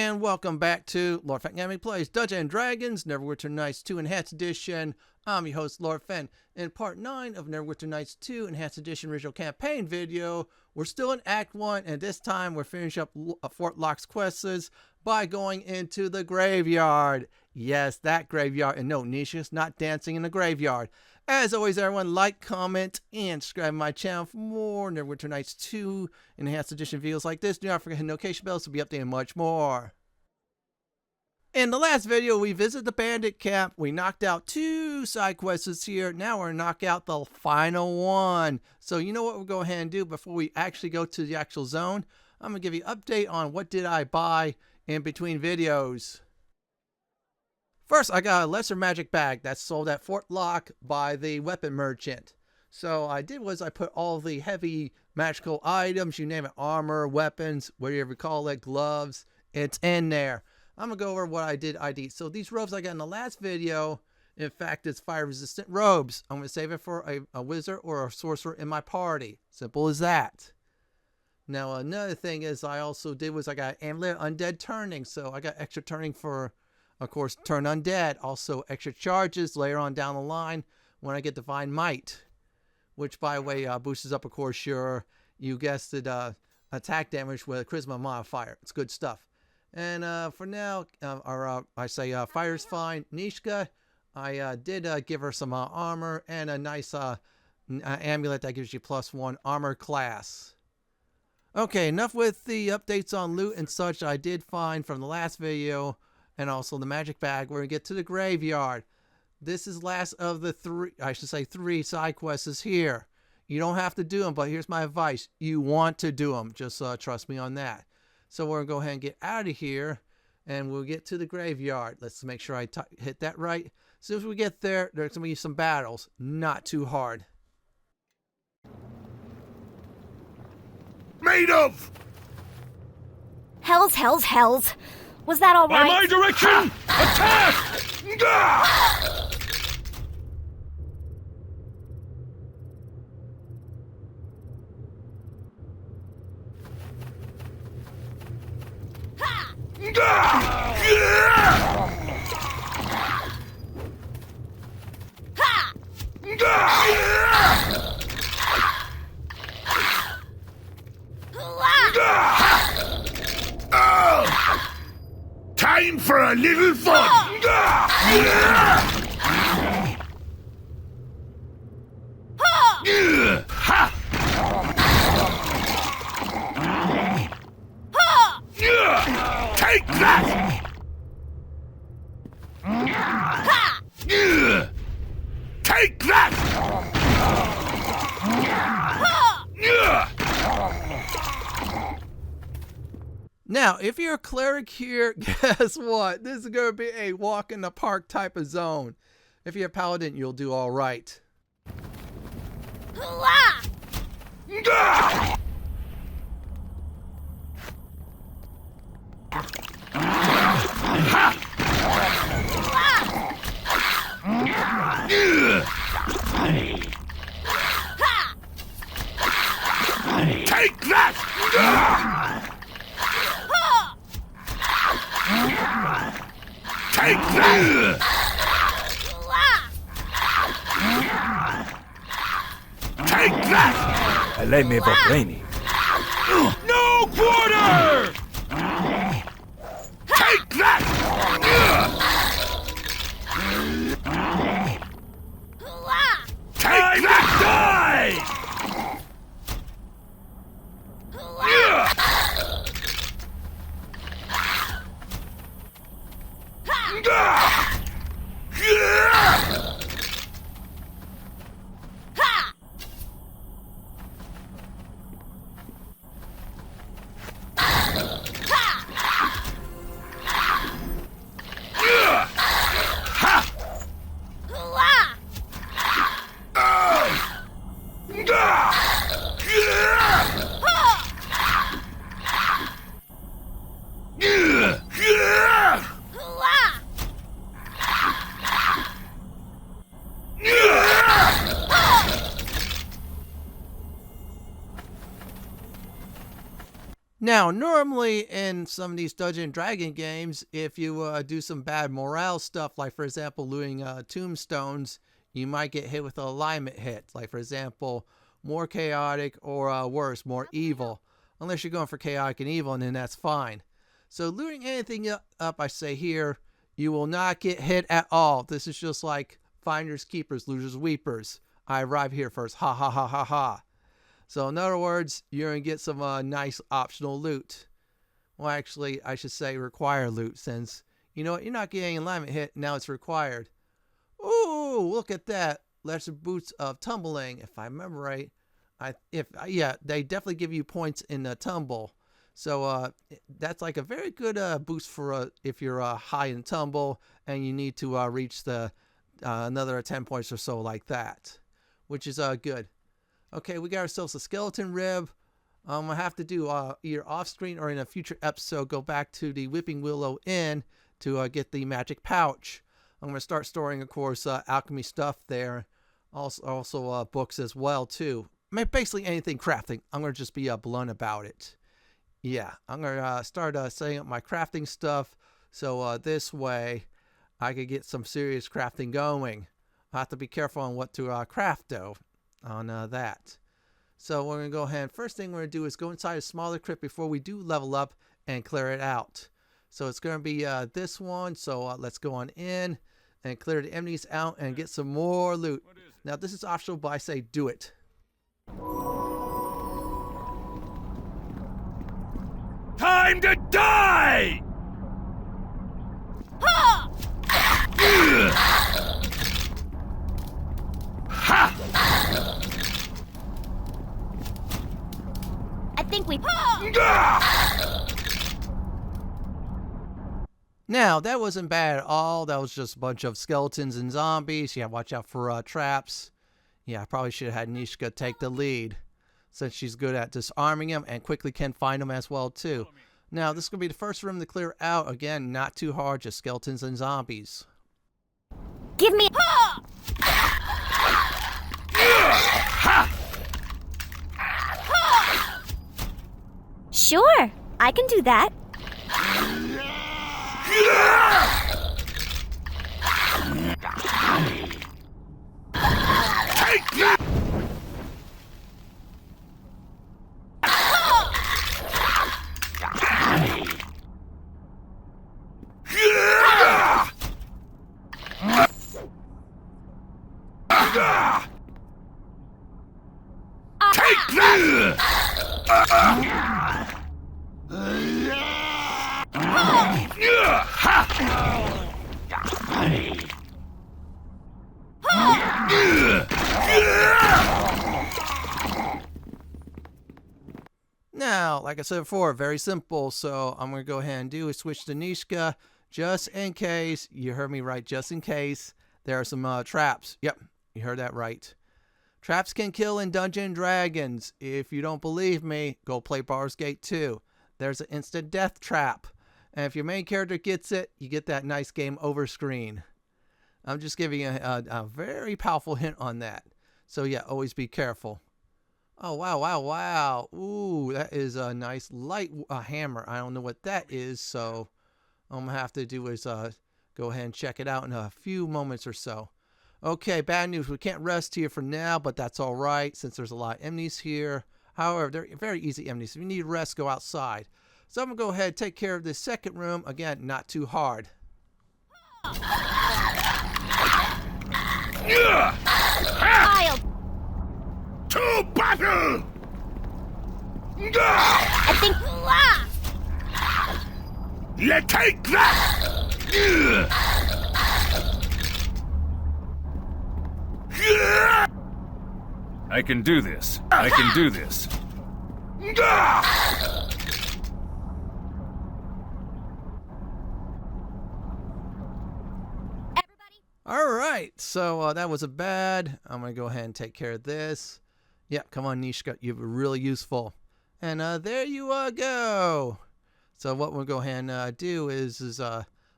And welcome back to Lord Fenton Gaming Plays Dungeons & Dragons, Neverwinter Nights 2 Enhanced Edition. I'm your host, Lord Fenton. In Part 9 of Neverwinter Nights 2 Enhanced Edition Original Campaign video, we're still in Act 1, and this time we're finishing up Fort Locke's quests by going into the graveyard. Yes, that graveyard. And no, Nisha's not dancing in the graveyard. As always, everyone, like, comment, and subscribe to my channel for more Neverwinter Nights 2 Enhanced Edition videos like this. Do not forget to hit the notification bell to be updated much more. In the last video, we visited the bandit camp. We knocked out 2 side quests here. Now we're going to knock out the final one. So you know what we'll go ahead and do before we actually go to the actual zone? I'm going to give you an update on what did I buy in between videos. First, I got a lesser magic bag that's sold at Fort Locke by the weapon merchant. So I did was I put all the heavy magical items, you name it, armor, weapons, whatever you call it, gloves, it's in there. I'm going to go over what I did ID. So these robes I got in the last video, in fact, it's fire resistant robes. I'm going to save it for a wizard or a sorcerer in my party. Simple as that. Now another thing is I also did was I got amulet undead turning. So I got extra turning for, of course, turn undead. Also extra charges later on down the line when I get divine might. Which, by the way, boosts up, of course, your, you guessed it, attack damage with a charisma modifier. It's good stuff. And for now, I say fire's fine. Nishka, I did give her some armor and a nice amulet that gives you +1 armor class. Okay, enough with the updates on loot and such I did find from the last video. And also the magic bag. We're going to get to the graveyard. This is last of the 3 side quests here. You don't have to do them, but here's my advice. You want to do them. Just trust me on that. So we're going to go ahead and get out of here. And we'll get to the graveyard. Let's make sure I hit that right. As soon as we get there, there's going to be some battles. Not too hard. Made of! Hells. Was that all right? By my direction! Attack! Time for a little fun! Take that! Take that! Now, if you're a cleric here, guess what? This is going to be a walk in the park type of zone. If you're a paladin, you'll do all right. Take that! Take that! Take that! Lei me Bobreni. No quarter! Take that! Take that! Die! Now, normally in some of these Dungeons and Dragon games, if you do some bad morale stuff, like for example looting tombstones, you might get hit with an alignment hit. Like for example, more chaotic or worse, more evil. Unless you're going for chaotic and evil, and then that's fine. So looting anything up, I say here, you will not get hit at all. This is just like finders keepers, losers weepers. I arrive here first. Ha ha ha ha ha. So in other words, you're going to get some nice optional loot. Well, actually, I should say required loot, since, you know what, you're not getting alignment hit, now it's required. Ooh, look at that. Lesser boots of tumbling, if I remember right. Yeah, they definitely give you points in the tumble. So that's like a very good boost for if you're high in tumble and you need to reach the another 10 points or so like that, which is good. Okay, we got ourselves a skeleton rib. I have to do either off screen or in a future episode go back to the Whipping Willow Inn to get the magic pouch. I'm going to start storing, of course, alchemy stuff there. Also books as well too. I mean, basically anything crafting. I'm going to just be blunt about it. Yeah, I'm going to start setting up my crafting stuff, so this way I could get some serious crafting going. I have to be careful on what to craft though on that. So we're going to go ahead. First thing we're going to do is go inside a smaller crypt before we do level up and clear it out. So it's going to be this one. So let's go on in and clear the empties out and get some more loot. Now this is optional, but I say do it. Time to die! Ha! I think we. Now, that wasn't bad at all. That was just a bunch of skeletons and zombies. Yeah, watch out for traps. Yeah, I probably should have had Nishka take the lead, since she's good at disarming them and quickly can find them as well too. Now, this is going to be the first room to clear out. Again, not too hard, just skeletons and zombies. Give me. Sure, I can do that. Take that! Take Now, like I said before, very simple. So I'm going to go ahead and do is switch to Nishka just in case. You heard me right, just in case there are some traps. Yep, you heard that right. Traps can kill in Dungeons and Dragons. If you don't believe me, go play Baldur's Gate 2. There's an instant death trap. And if your main character gets it, you get that nice game over screen. I'm just giving a very powerful hint on that. So yeah, always be careful. Oh, wow, wow, wow. Ooh, that is a nice light hammer. I don't know what that is, so all I'm going to have to do is go ahead and check it out in a few moments or so. Okay, bad news. We can't rest here for now, but that's all right since there's a lot of enemies here. However, they're very easy enemies. If you need rest, go outside. So I'm going to go ahead and take care of this second room. Again, not too hard. I'll. to battle! I think. You take that! I can do this. I can do this. All right, so that was a bad. I'm going to go ahead and take care of this. Yeah, come on, Nishka. You're really useful. And there you go. So what we'll go ahead and do is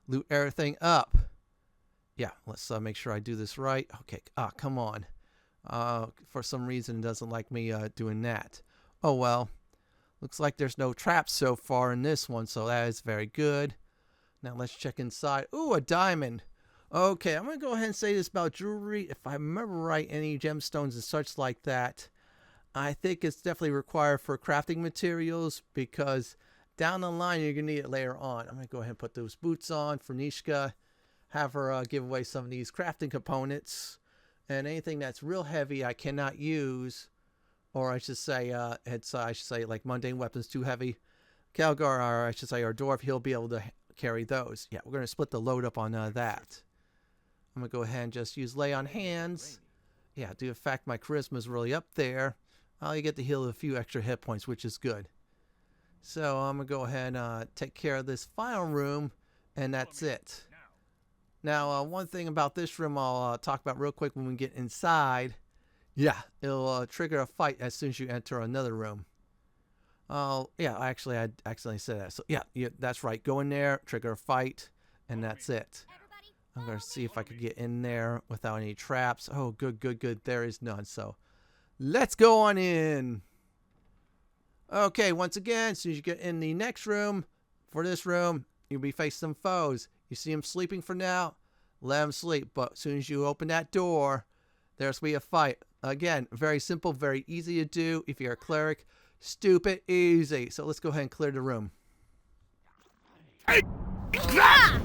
loot everything up. Yeah, let's make sure I do this right. Okay, come on. For some reason, it doesn't like me doing that. Oh, well. Looks like there's no traps so far in this one, so that is very good. Now let's check inside. Ooh, a diamond. Okay, I'm going to go ahead and say this about jewelry. If I remember right, any gemstones and such like that, I think it's definitely required for crafting materials, because down the line you're going to need it later on. I'm going to go ahead and put those boots on for Nishka. Have her give away some of these crafting components. And anything that's real heavy I cannot use. Or I should say, like mundane weapons too heavy. Calgar, or I should say our dwarf, he'll be able to carry those. Yeah, we're going to split the load up on that. I'm going to go ahead and just use lay on hands. Yeah, in fact, my charisma is really up there. I'll get to heal a few extra hit points, which is good. So I'm going to go ahead and take care of this final room, and that's it. Now, one thing about this room I'll talk about real quick when we get inside. Yeah, it'll trigger a fight as soon as you enter another room. Yeah, actually, I accidentally said that. So, yeah, that's right. Go in there, trigger a fight, and that's it. I'm going to see if I could get in there without any traps. Oh, good, good, good. There is none. So, let's go on in. Okay, once again, as soon as you get in the next room, for this room, you'll be facing some foes. You see them sleeping for now, let them sleep. But as soon as you open that door, there's going to be a fight. Again, very simple, very easy to do. If you're a cleric, stupid easy. So let's go ahead and clear the room. Take that!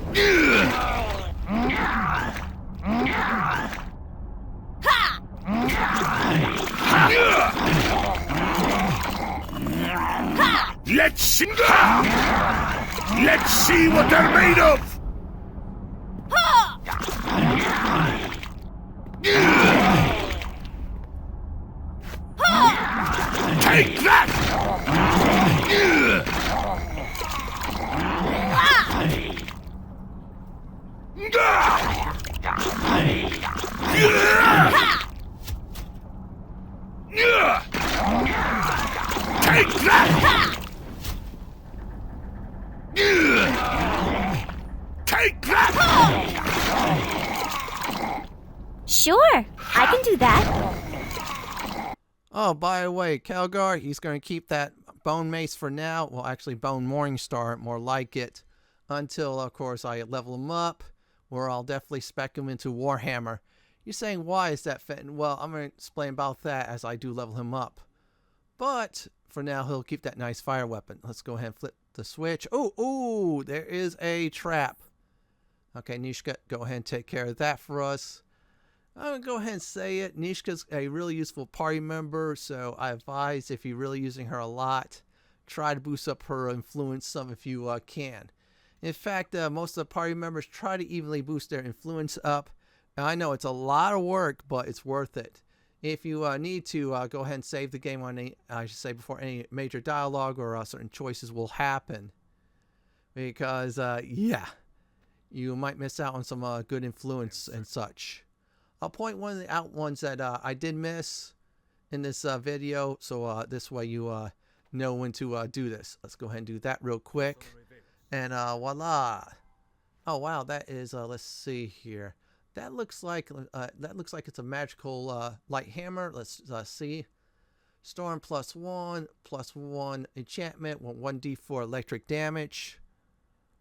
Let's see. Let's see what they're made of. Take that! Take that! Take that! Sure, I can do that. Oh, by the way, Calgar, he's going to keep that bone mace for now. Well, actually, bone Morningstar, more like it. Until, of course, I level him up, where I'll definitely spec him into Warhammer. You're saying, why is that, Fenton? Well, I'm going to explain about that as I do level him up. But, for now, he'll keep that nice fire weapon. Let's go ahead and flip the switch. Oh, there is a trap. Okay, Nishka, go ahead and take care of that for us. I'm going to go ahead and say it. Nishka's a really useful party member, so I advise if you're really using her a lot, try to boost up her influence some if you can. In fact, most of the party members try to evenly boost their influence up. Now, I know it's a lot of work, but it's worth it. If you need to, go ahead and save the game on I should say before any major dialogue or certain choices will happen. Because, yeah, you might miss out on some good influence and such. I'll point one of the out ones that I did miss in this video, so this way you know when to do this. Let's go ahead and do that real quick, and voila! Oh wow, that is let's see here. That looks like it's a magical light hammer. Let's see. Storm +1 enchantment, 1d4 electric damage.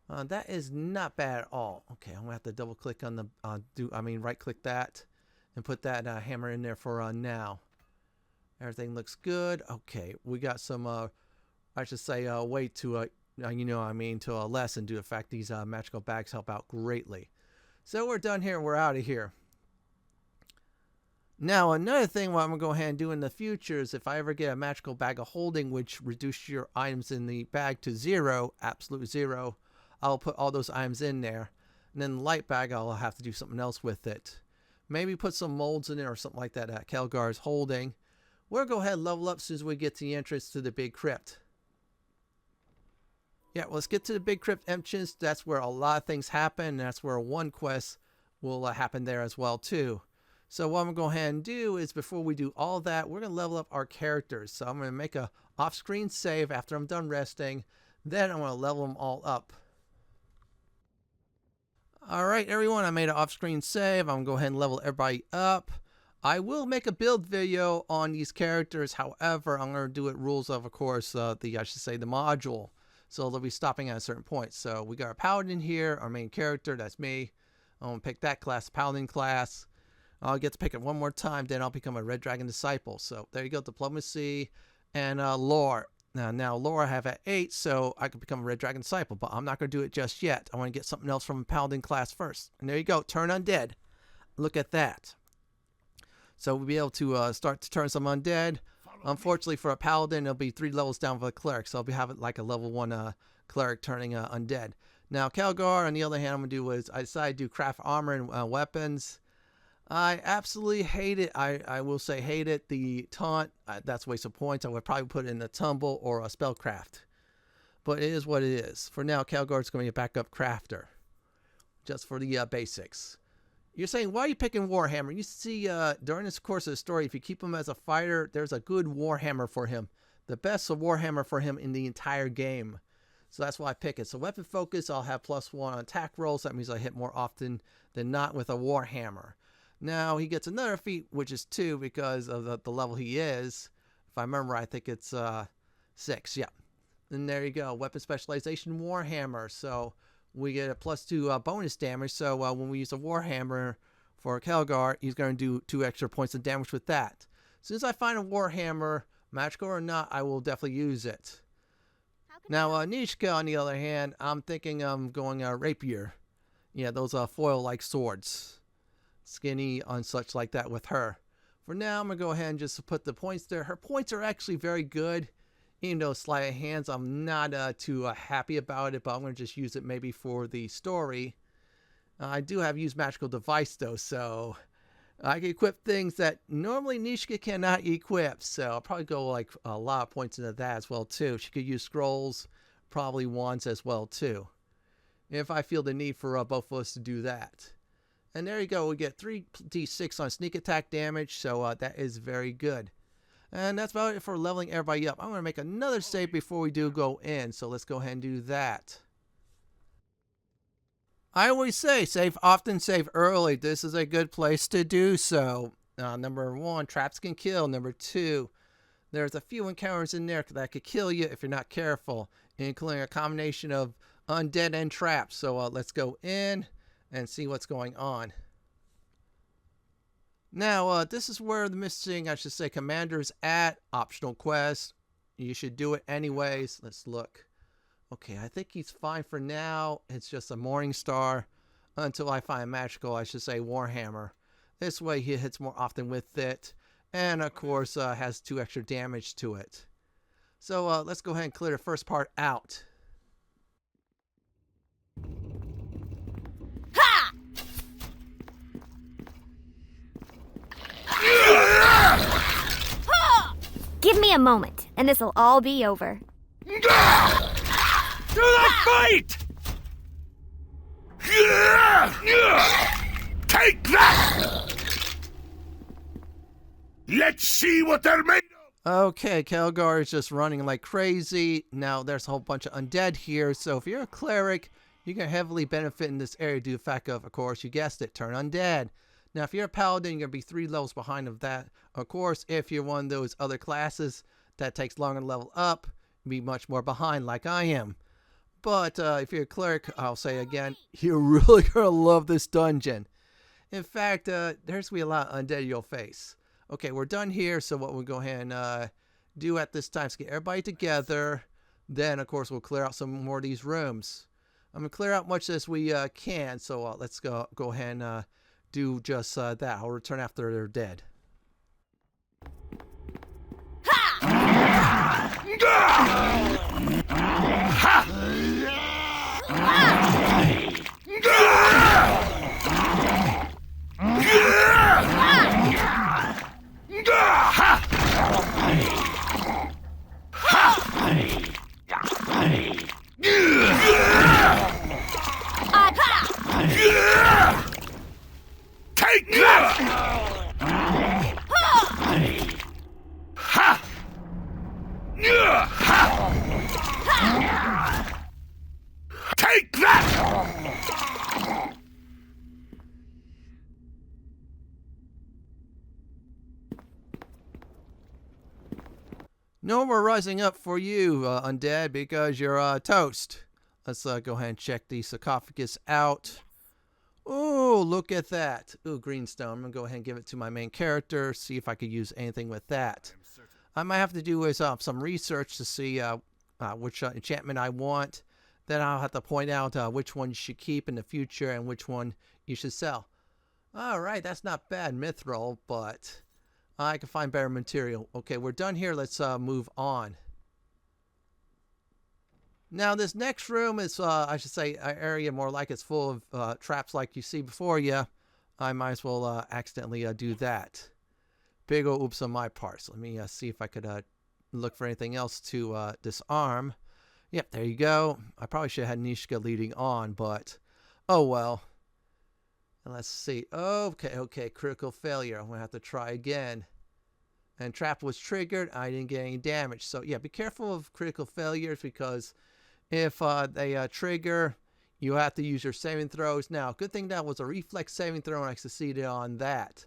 That is not bad at all. Okay, I'm gonna have to double click on the right click that and put that hammer in there for now. Everything looks good. Okay, we got some I should say way to to lessen due to the fact these magical bags help out greatly. So we're done here and we're out of here. Now another thing what I'm gonna go ahead and do in the future is if I ever get a magical bag of holding which reduces your items in the bag to 0, absolute 0, I'll put all those items in there. And then the light bag, I'll have to do something else with it. Maybe put some molds in there or something like that Calgar is holding. We'll go ahead and level up as soon as we get to the entrance to the Big Crypt. Yeah, well, let's get to the Big Crypt Entrance. That's where a lot of things happen. And that's where one quest will happen there as well, too. So what I'm going to go ahead and do is before we do all that, we're going to level up our characters. So I'm going to make a off-screen save after I'm done resting. Then I'm going to level them all up. Alright everyone, I made an off-screen save. I'm going to go ahead and level everybody up. I will make a build video on these characters. However, I'm going to do it rules of course, the module. So they'll be stopping at a certain point. So we got our Paladin here, our main character. That's me. I'm going to pick that class, Paladin class. I'll get to pick it one more time. Then I'll become a Red Dragon Disciple. So there you go. Diplomacy and lore. Now lore I have at 8, so I can become a Red Dragon Disciple. But I'm not going to do it just yet. I want to get something else from Paladin class first. And there you go. Turn Undead. Look at that. So we'll be able to start to turn some undead. Unfortunately for a paladin, it'll be 3 levels down for a cleric. So I'll be having like a level 1 cleric turning undead. Now Calgar, on the other hand, I'm going to do is I decided to do craft armor and weapons. I absolutely hate it. I will say hate it. The taunt, that's a waste of points. I would probably put it in a tumble or a spellcraft. But it is what it is. For now, Calgar's going to be a backup crafter. Just for the basics. You're saying, why are you picking Warhammer? You see, during this course of the story, if you keep him as a fighter, there's a good Warhammer for him. The best Warhammer for him in the entire game. So that's why I pick it. So weapon focus, I'll have +1 on attack rolls. That means I hit more often than not with a Warhammer. Now, he gets another feat, which is 2 because of the level he is. If I remember, I think it's 6. Yeah. And there you go. Weapon specialization, Warhammer. So we get a +2 bonus damage. So when we use a Warhammer for Calgar, he's going to do 2 extra points of damage with that. As soon as I find a Warhammer, magical or not, I will definitely use it. Now, Nishka, on the other hand, I'm thinking I'm going rapier. Yeah, those foil-like swords. Skinny on such like that with her. For now, I'm going to go ahead and just put the points there. Her points are actually very good. Even though sleight of hands, I'm not too happy about it, but I'm going to just use it maybe for the story. I do have used magical device though, so I can equip things that normally Nishka cannot equip. So I'll probably go like a lot of points into that as well too. She could use scrolls, probably wands as well too, if I feel the need for both of us to do that. And there you go. We get 3d6 on sneak attack damage, so that is very good. And that's about it for leveling everybody up. I'm going to make another save before we do go in. So let's go ahead and do that. I always say, save often, save early. This is a good place to do so. Number 1, traps can kill. Number 2, there's a few encounters in there that could kill you if you're not careful, including a combination of undead and traps. So let's go in and see what's going on. Now, this is where the missing, I should say, commander's at. Optional quest. You should do it anyways. Let's look. Okay, I think he's fine for now. It's just a Morning Star until I find magical, I should say, Warhammer. This way he hits more often with it. And, of course, has 2 extra damage to it. So, let's go ahead and clear the first part out. Give me a moment, and this'll all be over. To the fight! Take that! Let's see what they're made of! Okay, Calgar is just running like crazy. Now, there's a whole bunch of undead here, so if you're a cleric, you can heavily benefit in this area due to the fact of course, you guessed it, turn undead. Now, if you're a paladin, you're going to be 3 levels behind of that. Of course, if you're one of those other classes that takes longer to level up, you'll be much more behind like I am. But if you're a cleric, I'll say again, you're really going to love this dungeon. In fact, there's going to be a lot of undead you'll face. Okay, we're done here, so what we'll go ahead and do at this time is get everybody together. Then, of course, we'll clear out some more of these rooms. I'm going to clear out much as we can, so let's go ahead and do just that. I'll return after they're dead. Take that! Take that! No more rising up for you, Undead, because you're toast. Let's go ahead and check the sarcophagus out. Oh, look at that. Ooh, greenstone. I'm going to go ahead and give it to my main character, see if I could use anything with that. I might have to do some research to see which enchantment I want. Then I'll have to point out which one you should keep in the future and which one you should sell. Alright, that's not bad, mithril, but I can find better material. Okay, we're done here. Let's move on. Now, this next room is, I should say, an area more like it's full of traps like you see before you. I might as well accidentally do that. Big ol' oops on my part. So let me see if I could look for anything else to disarm. Yep, there you go. I probably should have had Nishka leading on, but oh well. And let's see. Okay, critical failure. I'm going to have to try again. And trap was triggered. I didn't get any damage. So yeah, be careful of critical failures because if they trigger, you have to use your saving throws. Now, good thing that was a reflex saving throw and I succeeded on that.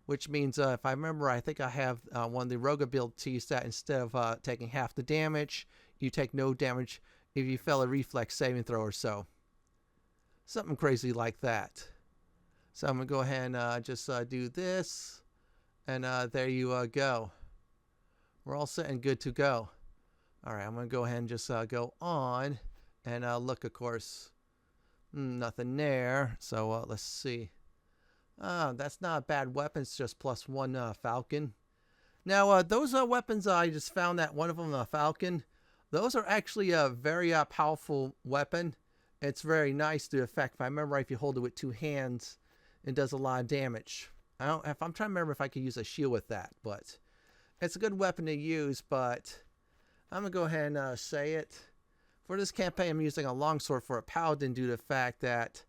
Which means, if I remember, I think I have one of the rogue abilities that instead of taking half the damage, you take no damage if you fail a reflex saving throw or so. Something crazy like that. So I'm going to go ahead and just do this. And there you go. We're all set and good to go. Alright, I'm going to go ahead and just go on. And look, of course, nothing there. So let's see. That's not a bad weapon. It's just +1 falcon. Now, those weapons, I just found that one of them, a falcon, those are actually a very powerful weapon. It's very nice to effect. If I remember right, if you hold it with 2 hands, it does a lot of damage. I'm trying to remember if I could use a shield with that, but it's a good weapon to use, but I'm going to go ahead and say it. For this campaign, I'm using a longsword for a paladin due to the fact that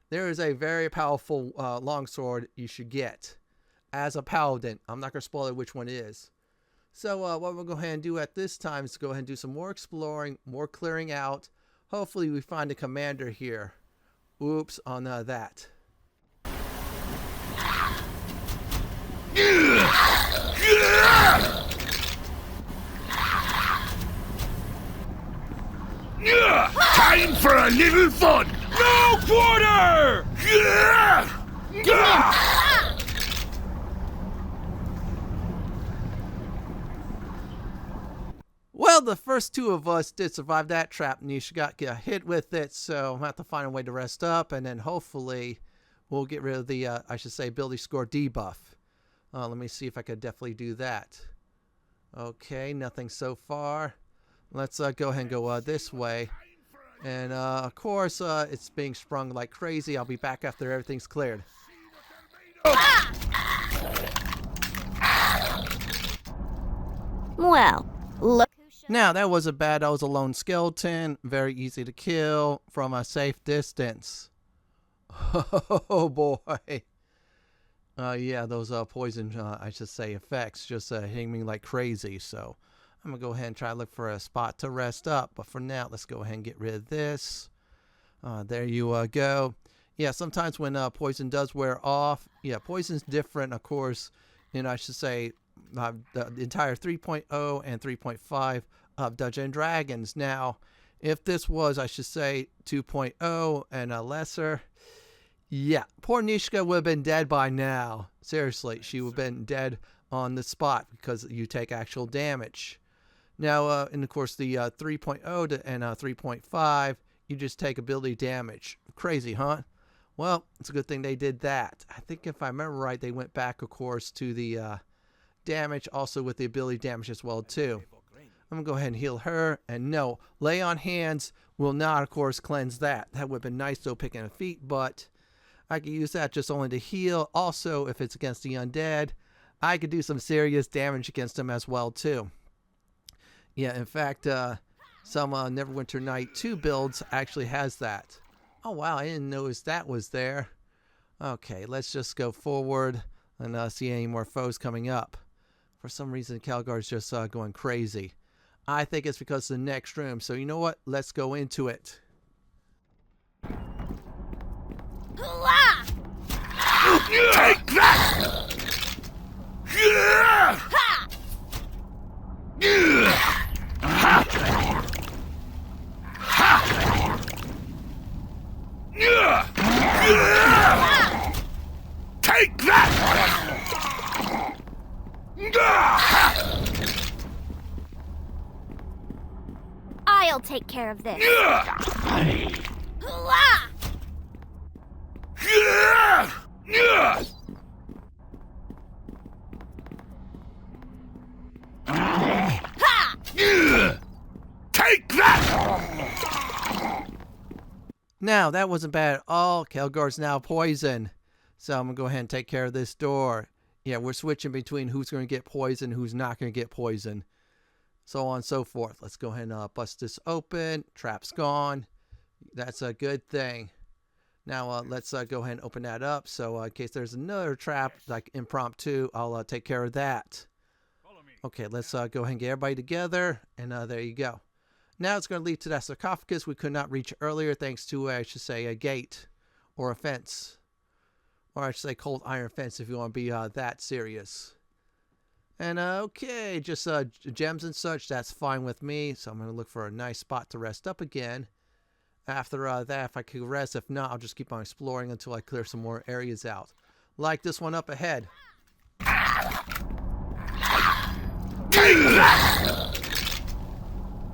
there is a very powerful longsword you should get as a paladin. I'm not going to spoil it which one it is. So what we'll go ahead and do at this time is go ahead and do some more exploring, more clearing out. Hopefully we find a commander here. Oops on that. Time for a little fun! No quarter! Well, the first 2 of us did survive that trap. Nisha got hit with it, so I'm going to have to find a way to rest up, and then hopefully we'll get rid of the, I should say, ability score debuff. Let me see if I could definitely do that. Okay, nothing so far. Let's go ahead and go this way. And, of course, it's being sprung like crazy. I'll be back after everything's cleared. Well, look who showed Now, that wasn't bad. That was a lone skeleton. Very easy to kill from a safe distance. Oh, boy. Yeah, those poison, I should say, effects just hitting me like crazy. So I'm going to go ahead and try to look for a spot to rest up. But for now, let's go ahead and get rid of this. There you go. Yeah, sometimes when poison does wear off, yeah, poison's different, of course, in, I should say, the entire 3.0 and 3.5 of Dungeons and Dragons. Now, if this was, I should say, 2.0 and a lesser, yeah, poor Nishka would have been dead by now. Seriously, she would have been dead on the spot because you take actual damage. Now, and of course, the 3.0 and 3.5, you just take ability damage. Crazy, huh? Well, it's a good thing they did that. I think if I remember right, they went back, of course, to the damage, also with the ability damage as well, too. I'm going to go ahead and heal her. And no, lay on hands will not, of course, cleanse that. That would have been nice, though, picking a feat, but I could use that just only to heal. Also, if it's against the undead, I could do some serious damage against them as well, too. Yeah, in fact, some Neverwinter Night 2 builds actually has that. Oh, wow, I didn't notice that was there. Okay, let's just go forward and see any more foes coming up. For some reason, Calgar's just going crazy. I think it's because of the next room. So you know what? Let's go into it. Hooah! Take that! Ha! that! I'll take care of this. Take that! Now, that wasn't bad at all. Kelgar's now poisoned. So I'm going to go ahead and take care of this door. Yeah, we're switching between who's going to get poisoned, who's not going to get poisoned. So on and so forth. Let's go ahead and bust this open. Trap's gone. That's a good thing. Now, let's go ahead and open that up. So in case there's another trap, like impromptu, I'll take care of that. Okay, let's go ahead and get everybody together. And there you go. Now it's going to lead to that sarcophagus we could not reach earlier thanks to, I should say, a gate or a fence. Or I should say cold iron fence if you want to be that serious. And okay, just gems and such, that's fine with me. So I'm going to look for a nice spot to rest up again. After that, if I could rest, if not, I'll just keep on exploring until I clear some more areas out. Like this one up ahead.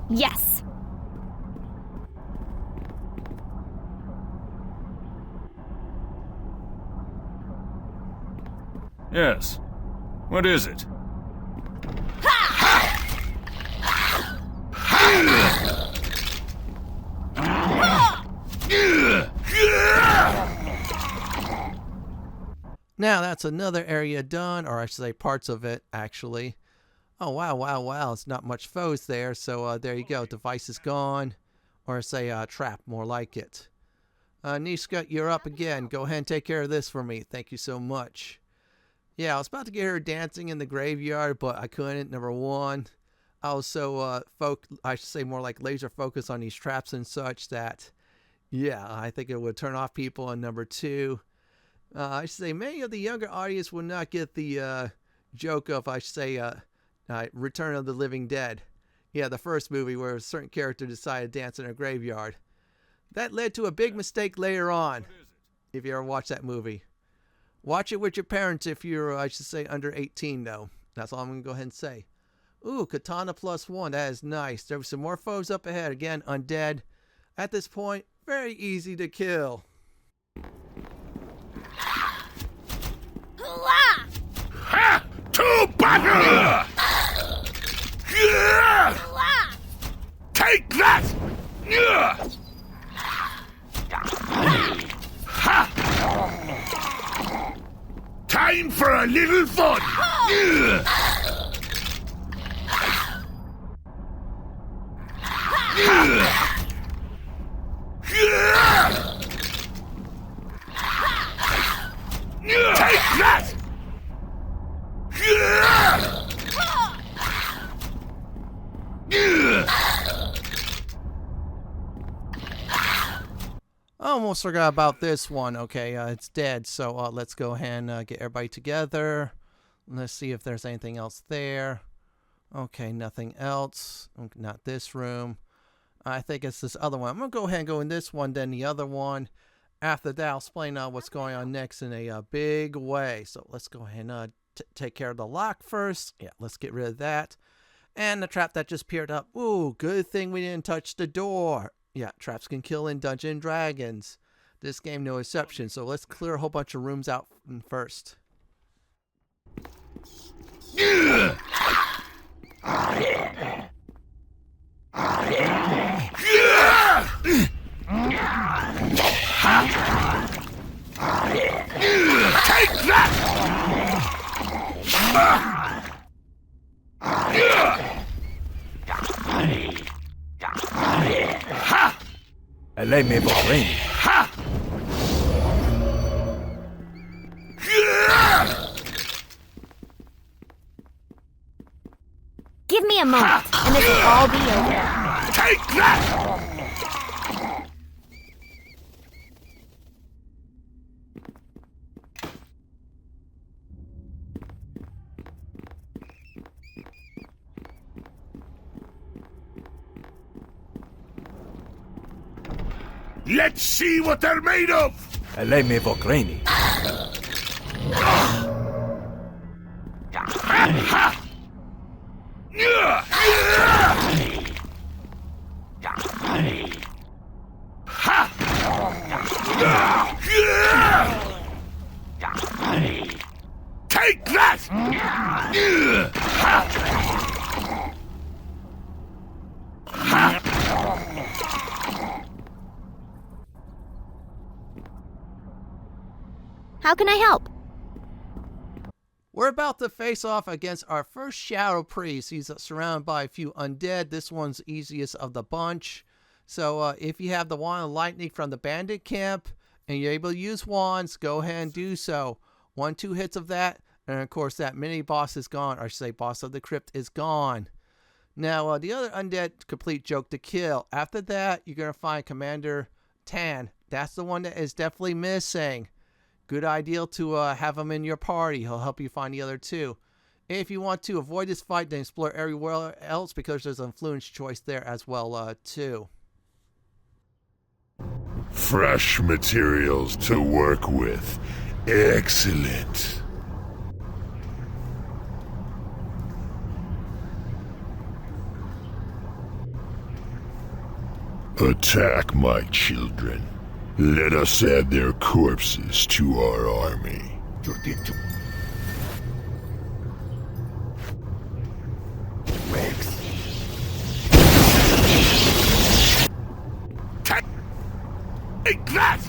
Yes. Yes. What is it? Now that's another area done, or I should say parts of it, actually. Oh, wow, wow, wow. It's not much foes there, so there you go. Device is gone, or say trap, more like it. Nishka, you're up again. Go ahead and take care of this for me. Thank you so much. Yeah, I was about to get her dancing in the graveyard, but I couldn't. Number one, I was so I should say more like laser focused on these traps and such that, yeah, I think it would turn off people. And number two, I should say many of the younger audience will not get the joke of, I should say, Return of the Living Dead. Yeah, the first movie where a certain character decided to dance in a graveyard. That led to a big mistake later on, if you ever watch that movie. Watch it with your parents if you're, I should say, under 18, though. That's all I'm going to go ahead and say. Ooh, Katana +1. That is nice. There were some more foes up ahead. Again, Undead. At this point, very easy to kill. Ha! To battle! Take that! Ha! Time for a little fun! Take that! Almost forgot about this one. Okay, it's dead. So let's go ahead and get everybody together. Let's see if there's anything else there. Okay, nothing else. Not this room. I think it's this other one. I'm going to go ahead and go in this one, then the other one. After that, I'll explain what's going on next in a big way. So let's go ahead and take care of the lock first. Yeah, let's get rid of that. And the trap that just appeared up. Ooh, good thing we didn't touch the door. Yeah, traps can kill in Dungeons & Dragons. This game, no exception. So let's clear a whole bunch of rooms out first. Take that! Ha! Lei me vorrei. Ha! Give me a moment, and this will all be over. Take that! Let's see what they're made of! Lei me vorrei. Take that! How can I help? We're about to face off against our first Shadow Priest. He's surrounded by a few undead. This one's easiest of the bunch. So if you have the Wand of Lightning from the bandit camp and you're able to use wands, go ahead and do so. 1-2 hits of that, and of course that mini boss is gone. Or I should say boss of the crypt is gone. Now the other undead, complete joke to kill. After that, you're going to find Commander Tann. That's the one that is definitely missing. Good idea to have him in your party. He'll help you find the other two. If you want to avoid this fight, then explore everywhere else because there's an influence choice there as well too. Fresh materials to work with. Excellent. Attack, my children. Let us add their corpses to our army. Take that!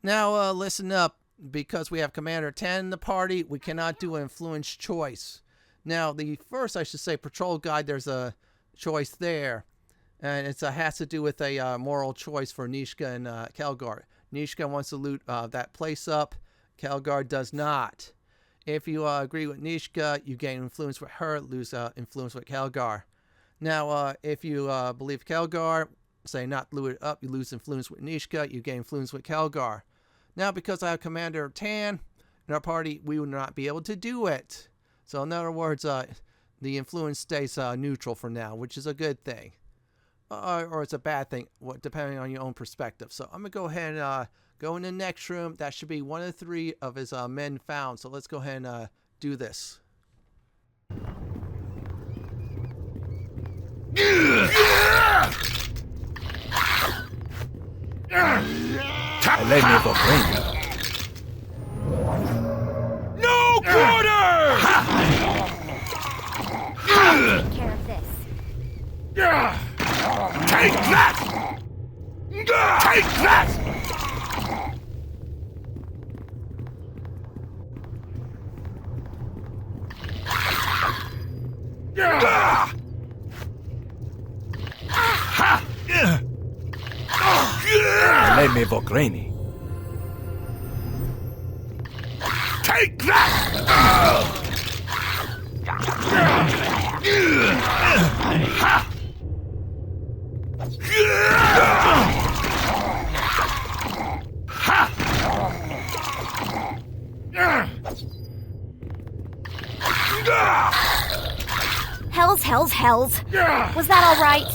Now, listen up. Because we have Commander Tann in the party, we cannot do influence choice. Now, the first, I should say, patrol guide, there's a choice there. And it has to do with a moral choice for Nishka and Kelgar. Nishka wants to loot that place up. Kelgar does not. If you agree with Nishka, you gain influence with her, lose influence with Kelgar. Now, if you believe Kelgar, say not loot it up, you lose influence with Nishka, you gain influence with Kelgar. Now, because I have Commander Tann in our party, we will not be able to do it. So, in other words, the influence stays neutral for now, which is a good thing. Or it's a bad thing, depending on your own perspective. So, I'm going to go ahead and go in the next room. That should be one of the 3 of his men found. So, let's go ahead and do this. Let me for brain. No quarter! I'll take care of this. Take that! Take that! Let me for grainy. Take that! Hells. Was that all right?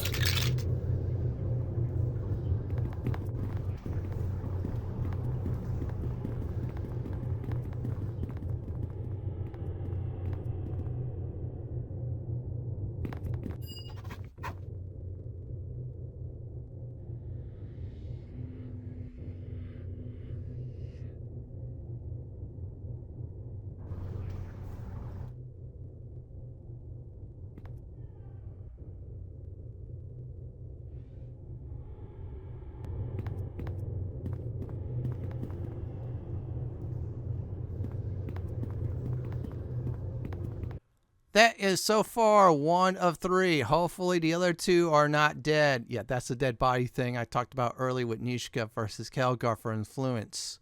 That is so far 1 of 3. Hopefully the other 2 are not dead. Yeah, that's the dead body thing I talked about earlier with Nishka versus Kelgar for influence.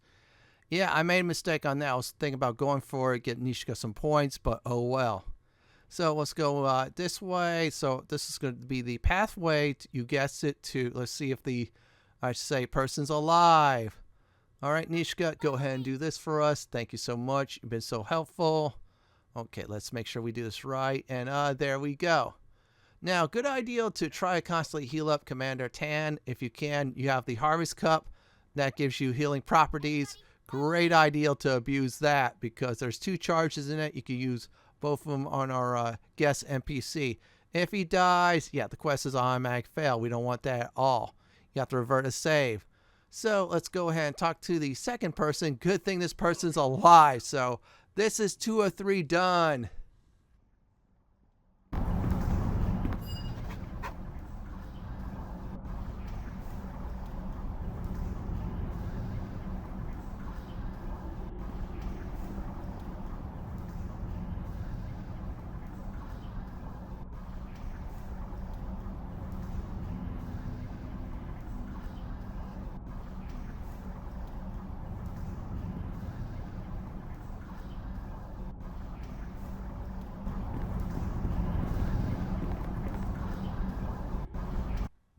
Yeah, I made a mistake on that. I was thinking about going for it, get Nishka some points, but oh well. So let's go this way. So this is going to be the pathway, you guessed it, to, let's see if the, I should say, person's alive. All right, Nishka, go ahead and do this for us. Thank you so much. You've been so helpful. Okay, let's make sure we do this right. And there we go. Now, good idea to try to constantly heal up Commander Tann. If you can, you have the Harvest Cup. That gives you healing properties. Great idea to abuse that because there's 2 charges in it. You can use both of them on our guest NPC. If he dies, yeah, the quest is automatic fail. We don't want that at all. You have to revert a save. So let's go ahead and talk to the second person. Good thing this person's alive. So this is 2 of 3 done.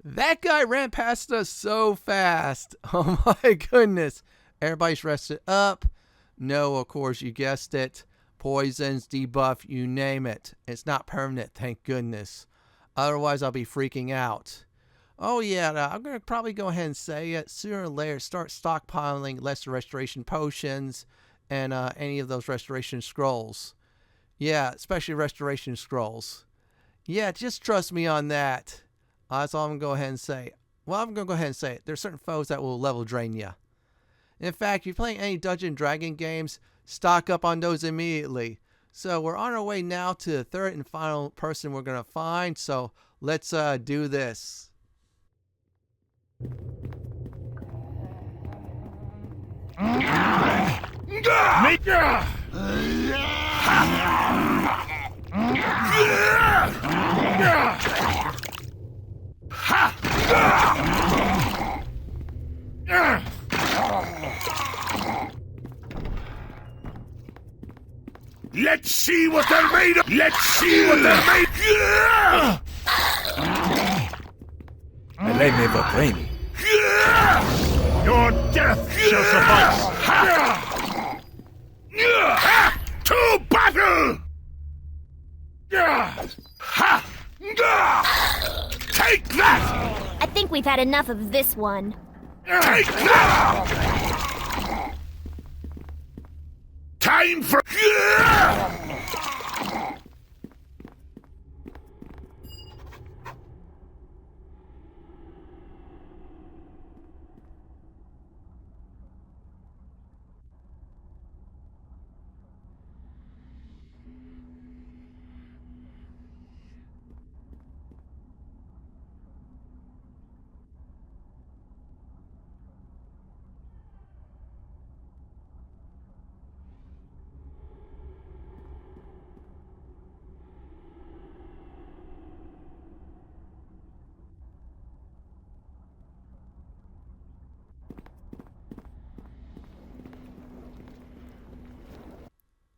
That guy ran past us so fast. Oh my goodness. Everybody's rested up. No, of course, you guessed it. Poisons, debuff, you name it. It's not permanent, thank goodness. Otherwise, I'll be freaking out. Oh yeah, I'm going to probably go ahead and say it. Sooner or later, start stockpiling lesser restoration potions and any of those restoration scrolls. Yeah, especially restoration scrolls. Yeah, just trust me on that. That's all I'm going to go ahead and say. Well, I'm going to go ahead and say it. There's certain foes that will level drain you. In fact, if you're playing any Dungeon Dragon games, stock up on those immediately. So we're on our way now to the third and final person we're going to find. So let's do this. Let's see what they're made of! Let's see what they're made of! Eleni Vokraini. Your death shall suffice! To battle! Take that! I think we've had enough of this one. Take that! Time for...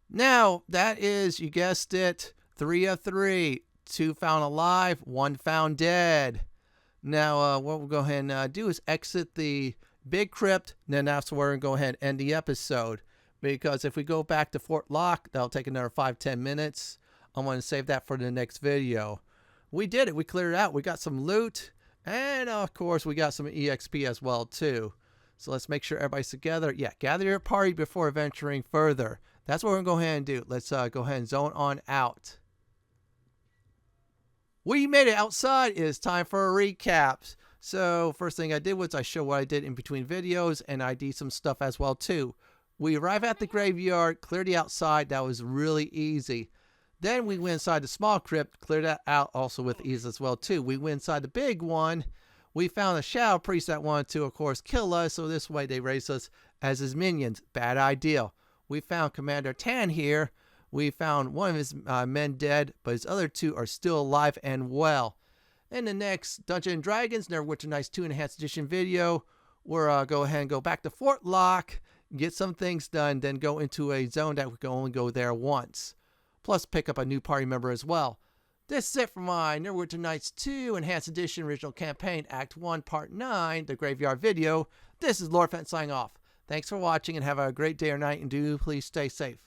Now, that is, you guessed it, 3 of 3. 2 found alive, 1 found dead. Now, what we'll go ahead and do is exit the Big Crypt, and then that's where we'll go ahead and end the episode. Because if we go back to Fort Lock, that'll take another 5-10 minutes. I'm going to save that for the next video. We did it. We cleared it out. We got some loot. And, of course, we got some EXP as well, too. So let's make sure everybody's together. Yeah, gather your party before venturing further. That's what we're going to go ahead and do. Let's go ahead and zone on out. We made it outside. It's time for a recap. So first thing I did was I showed what I did in between videos, and I did some stuff as well too. We arrived at the graveyard, cleared the outside. That was really easy. Then we went inside the small crypt, cleared that out also with ease as well too. We went inside the big one. We found a shadow priest that wanted to, of course, kill us. So this way they raised us as his minions. Bad idea. We found Commander Tann here. We found one of his men dead, but his other 2 are still alive and well. In the next Dungeons & Dragons Neverwinter Nights 2 Enhanced Edition video, we'll go ahead and go back to Fort Lock, get some things done, then go into a zone that we can only go there once. Plus pick up a new party member as well. This is it for my Neverwinter Nights 2 Enhanced Edition Original Campaign Act 1 Part 9, the Graveyard video. This is Lord Fenton signing off. Thanks for watching and have a great day or night, and do please stay safe.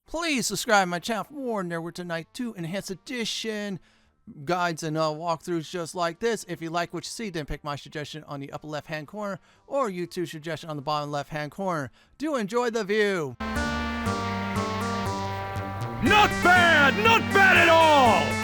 Please subscribe to my channel for more Neverwinter Nights 2 Enhanced Edition guides and walkthroughs just like this. If you like what you see, then pick my suggestion on the upper left hand corner or YouTube suggestion on the bottom left hand corner. Do enjoy the view. Not bad! Not bad at all!